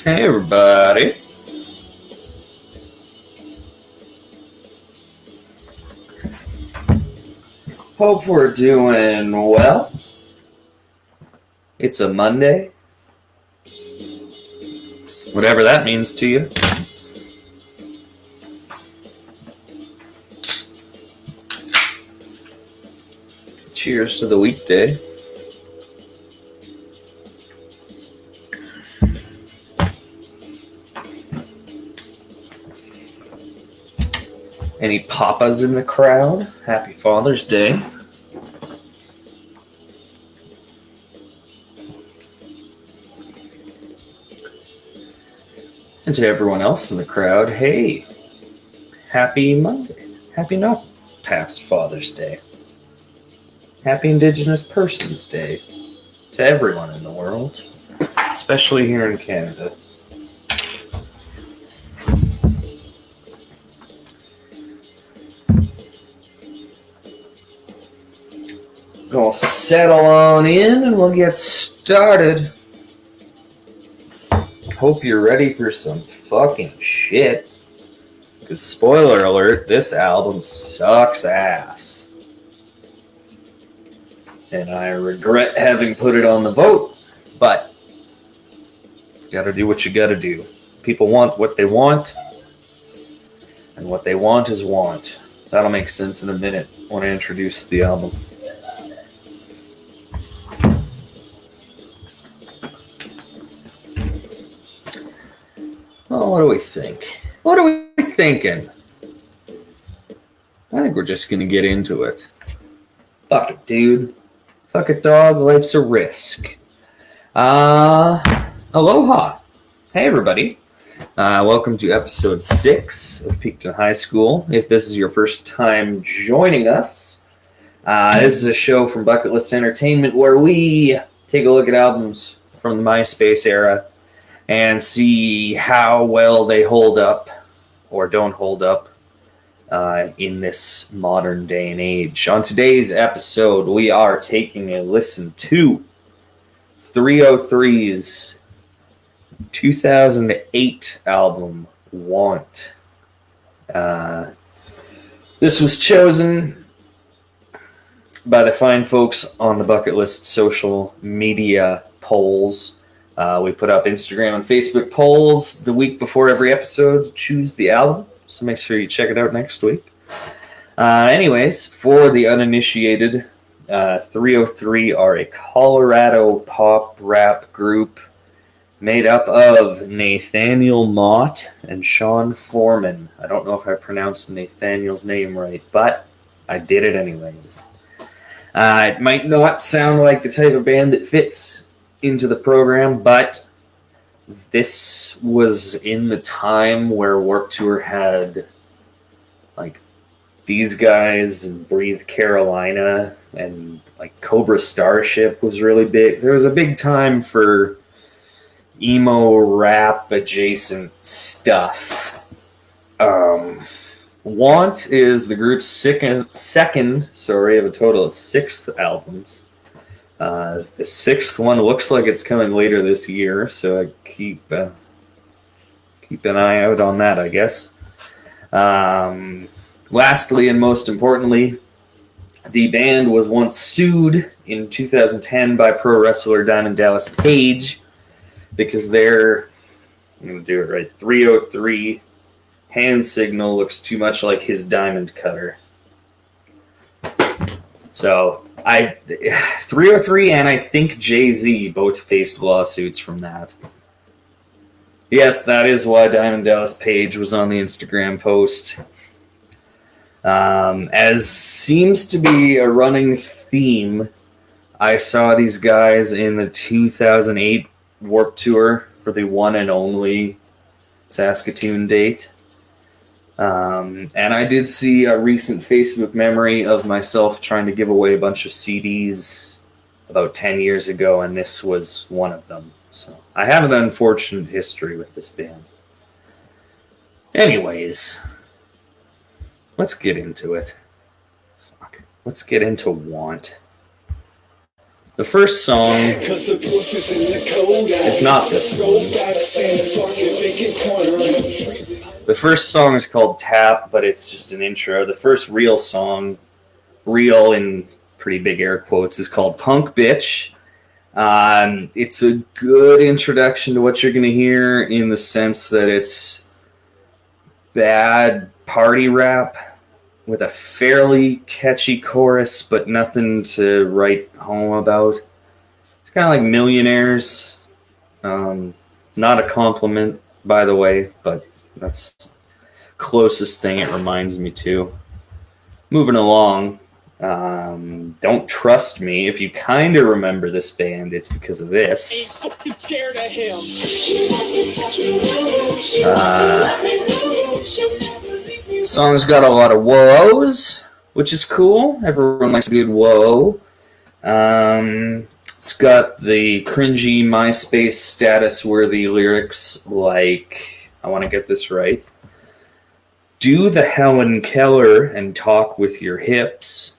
Hey everybody. Hope we're doing well. It's a Monday. Whatever that means to you. Cheers to the weekday. Any papas in the crowd? Happy Father's Day. And to everyone else in the crowd, hey, happy Monday. Happy not past Father's Day. Happy Indigenous Persons Day to everyone in the world, especially here in Canada. We'll settle on in and we'll get started. Hope you're ready for some fucking shit. Because spoiler alert, this album sucks ass. And I regret having put it on the vote, but you gotta do what you gotta do. People want what they want, and what they want is want. That'll make sense in a minute when I introduce the album. Oh, what do we think? What are we thinking? I think we're just gonna get into it. Fuck it, dude. Fuck it, dog. Life's a risk. Aloha. Hey, everybody. Welcome to episode 6 of Peakton High School. If this is your first time joining us, this is a show from Bucketlist Entertainment where we take a look at albums from the MySpace era and see how well they hold up or don't hold up in this modern day and age. On today's episode, we are taking a listen to 3's 2008 album, Want. This was chosen by the fine folks on the Bucketlist social media polls. We put up Instagram and Facebook polls the week before every episode to choose the album, so make sure you check it out next week. Anyways, for the uninitiated, 303 are a Colorado pop rap group made up of Nathaniel Mott and Sean Foreman. I don't know if I pronounced Nathaniel's name right, but I did it anyways. It might not sound like the type of band that fits into the program, but this was in the time where Warped Tour had like these guys and Breathe Carolina and like Cobra Starship was really big. There was a big time for emo rap adjacent stuff. Want is the group's second of a total of 6 albums. The 6th one looks like it's coming later this year, so I keep an eye out on that, I guess. Lastly, and most importantly, the band was once sued in 2010 by pro wrestler Diamond Dallas Page because their, I'm going to do it right, 303 hand signal looks too much like his diamond cutter. So 303 and I think Jay-Z both faced lawsuits from that. Yes, that is why Diamond Dallas Page was on the Instagram post. As seems to be a running theme, I saw these guys in the 2008 Warped Tour for the one and only Saskatoon date. And I did see a recent Facebook memory of myself trying to give away a bunch of CDs about 10 years ago, and this was one of them. So I have an unfortunate history with this band. Anyways, let's get into it. Let's get into Want. The first song is not this one. The first song is called Tap, but it's just an intro. The first real song, real in pretty big air quotes, is called Punk Bitch. It's a good introduction to what you're going to hear in the sense that it's bad party rap with a fairly catchy chorus, but nothing to write home about. It's kind of like Millionaires. Not a compliment, by the way, but that's the closest thing it reminds me to. Moving along. Don't Trust Me. If you kind of remember this band, it's because of this. Scared of him. Song's got a lot of whoas, which is cool. Everyone likes a good whoa. It's got the cringy MySpace status-worthy lyrics like, I want to get this right, do the Helen Keller and talk with your hips.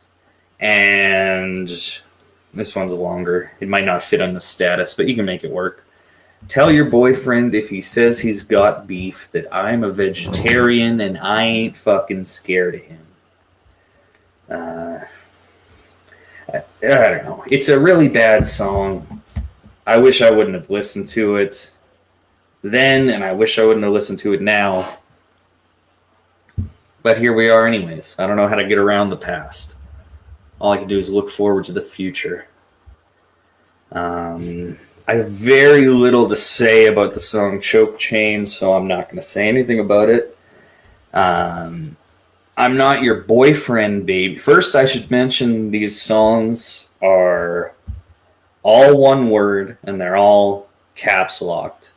And this one's longer. It might not fit on the status, but you can make it work. Tell your boyfriend if he says he's got beef that I'm a vegetarian and I ain't fucking scared of him. I don't know. It's a really bad song. I wish I wouldn't have listened to it then, and I wish I wouldn't have listened to it now. But here we are anyways. I don't know how to get around the past. All I can do is look forward to the future. I have very little to say about the song Choke Chain, so I'm not going to say anything about it. I'm Not Your Boyfriend, Baby. First, I should mention these songs are all one word, and they're all caps locked,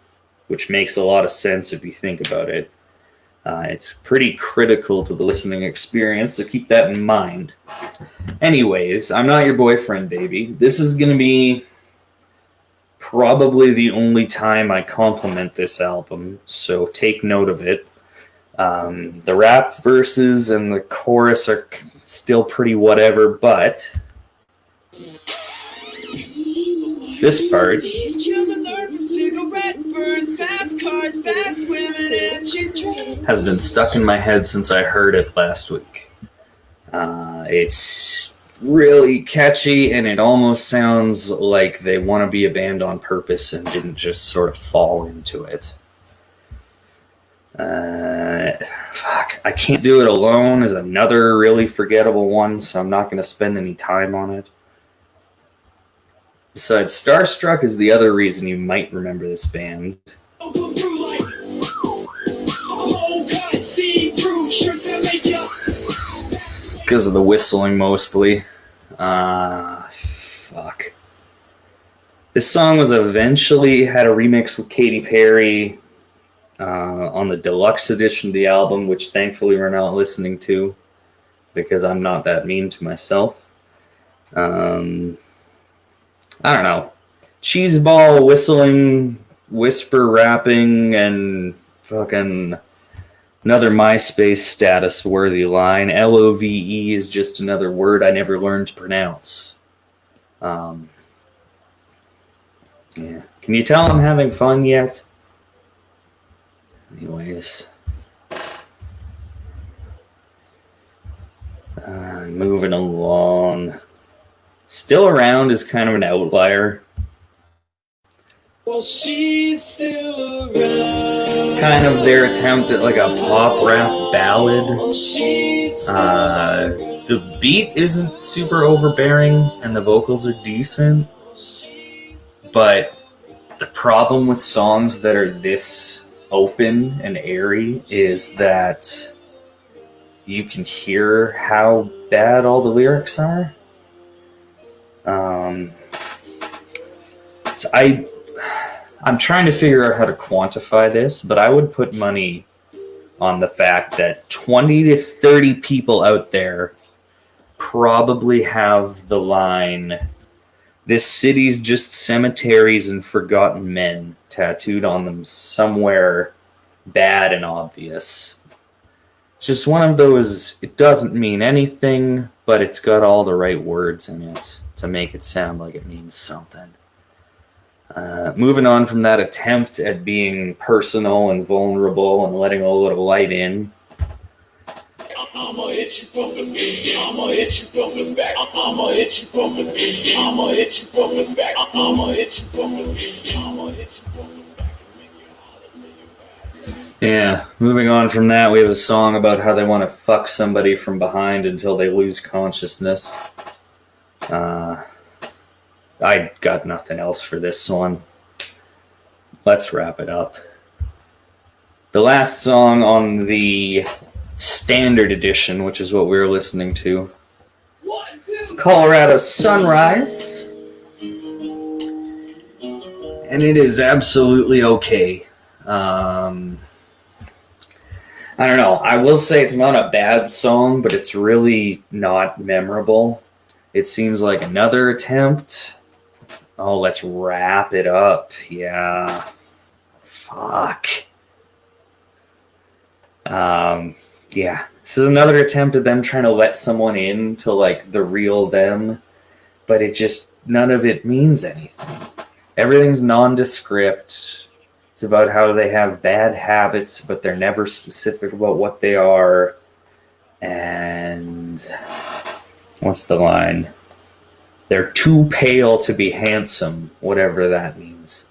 which makes a lot of sense if you think about it. It's pretty critical to the listening experience, so keep that in mind. Anyways, I'm Not Your Boyfriend, Baby. This is going to be probably the only time I compliment this album, so take note of it. The rap verses and the chorus are still pretty whatever, but this part has been stuck in my head since I heard it last week. It's really catchy, and it almost sounds like they want to be a band on purpose and didn't just sort of fall into it. I Can't Do It Alone is another really forgettable one, so I'm not going to spend any time on it. Besides, Starstruck is the other reason you might remember this band. Because of the whistling, mostly. Fuck. This song was eventually had a remix with Katy Perry on the deluxe edition of the album, which thankfully we're not listening to because I'm not that mean to myself. I don't know. Cheeseball, whistling, whisper rapping, and fucking another MySpace status-worthy line. LOVE is just another word I never learned to pronounce. Yeah. Can you tell I'm having fun yet? Anyways. Moving along. Still Around is kind of an outlier. Well, she's still around. It's kind of their attempt at like a pop rap ballad. The beat isn't super overbearing and the vocals are decent. But the problem with songs that are this open and airy is that you can hear how bad all the lyrics are. So I'm trying to figure out how to quantify this, but I would put money on the fact that 20 to 30 people out there probably have the line, "This city's just cemeteries and forgotten men," tattooed on them somewhere bad and obvious. It's just one of those, it doesn't mean anything, but it's got all the right words in it to make it sound like it means something. Moving on from that attempt at being personal and vulnerable and letting a little light in. I'ma hit you from the beat. I'ma hit you from the back. I'ma hit you from the beat. I'ma hit you from the back. I'ma hit you from the beat. I'ma hit you from the back. Yeah, moving on from that, we have a song about how they want to fuck somebody from behind until they lose consciousness. I got nothing else for this one. Let's wrap it up. The last song on the standard edition, which is what we were listening to, is Colorado Sunrise. And it is absolutely okay. I don't know. I will say it's not a bad song, but it's really not memorable. It seems like another attempt. Oh, let's wrap it up. Yeah. Fuck. Yeah. This is another attempt at them trying to let someone in to like the real them, but it just, none of it means anything. Everything's nondescript. It's about how they have bad habits, but they're never specific about what they are. And what's the line? They're too pale to be handsome, whatever that means.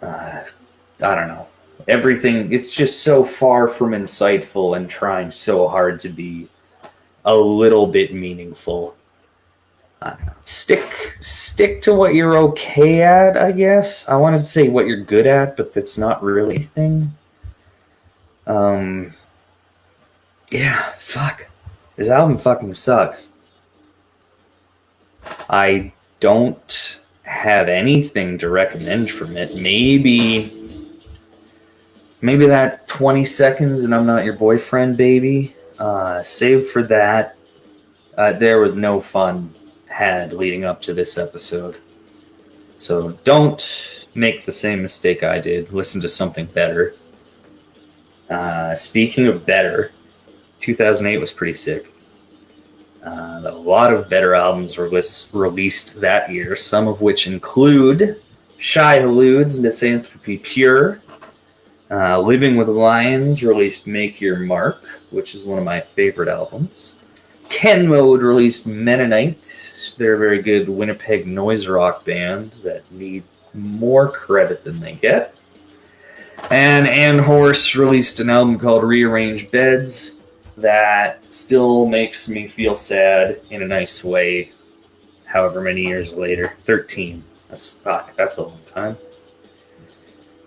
I don't know. Everything, it's just so far from insightful and trying so hard to be a little bit meaningful. I don't know. Stick to what you're okay at, I guess. I wanted to say what you're good at, but that's not really a thing. Yeah, fuck. This album fucking sucks. I don't have anything to recommend from it. Maybe that 20 seconds and I'm Not Your Boyfriend, baby. Save for that. There was no fun had leading up to this episode. So don't make the same mistake I did. Listen to something better. Speaking of better, 2008 was pretty sick. A lot of better albums were released that year, some of which include Shai Hulud's Misanthropy Pure. Living with Lions released Make Your Mark, which is one of my favorite albums. Ken Mode released Mennonite. They're a very good Winnipeg noise rock band that need more credit than they get. And Ann Horse released an album called Rearranged Beds that still makes me feel sad in a nice way, however many years later. 13. That's a long time.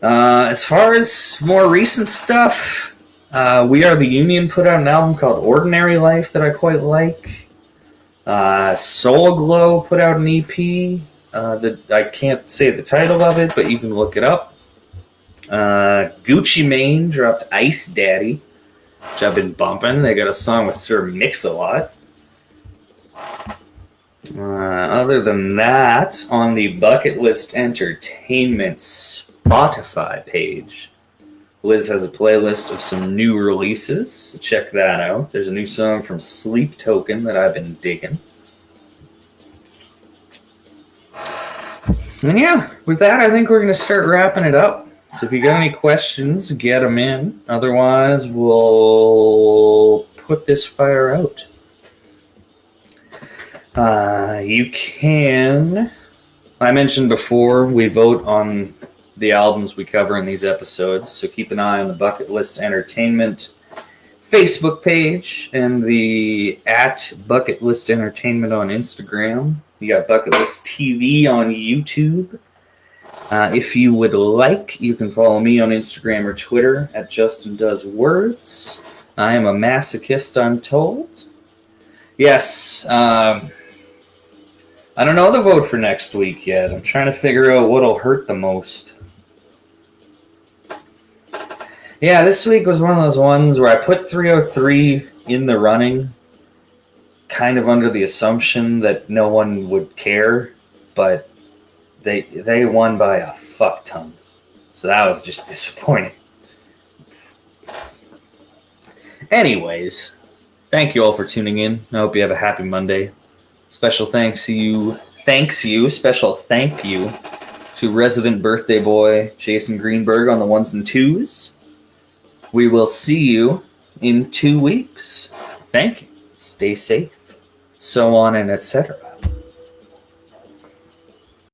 As far as more recent stuff, We Are the Union put out an album called Ordinary Life that I quite like. Soul Glow put out an EP. I can't say the title of it, but you can look it up. Gucci Mane dropped Ice Daddy, which I've been bumping. They got a song with Sir Mix-a-Lot. Other than that, on the Bucketlist Entertainment Spotify page, Liz has a playlist of some new releases, so check that out. There's a new song from Sleep Token that I've been digging. And yeah, with that, I think we're going to start wrapping it up. So if you got any questions, get them in. Otherwise, we'll put this fire out. You can... I mentioned before, we vote on the albums we cover in these episodes, so keep an eye on the Bucketlist Entertainment Facebook page and the @Bucketlist Entertainment on Instagram. You got Bucketlist TV on YouTube. If you would like, you can follow me on Instagram or Twitter @JustinDoesWords. I am a masochist, I'm told. Yes, I don't know the vote for next week yet. I'm trying to figure out what'll hurt the most. Yeah, this week was one of those ones where I put 303 in the running, kind of under the assumption that no one would care, but they won by a fuck ton. So that was just disappointing. Anyways, Thank you all for tuning in. I hope you have a happy Monday. Special thank you to resident birthday boy Jason Greenberg on the ones and twos. We will see you in 2 weeks. Thank you. Stay safe. So on and etc.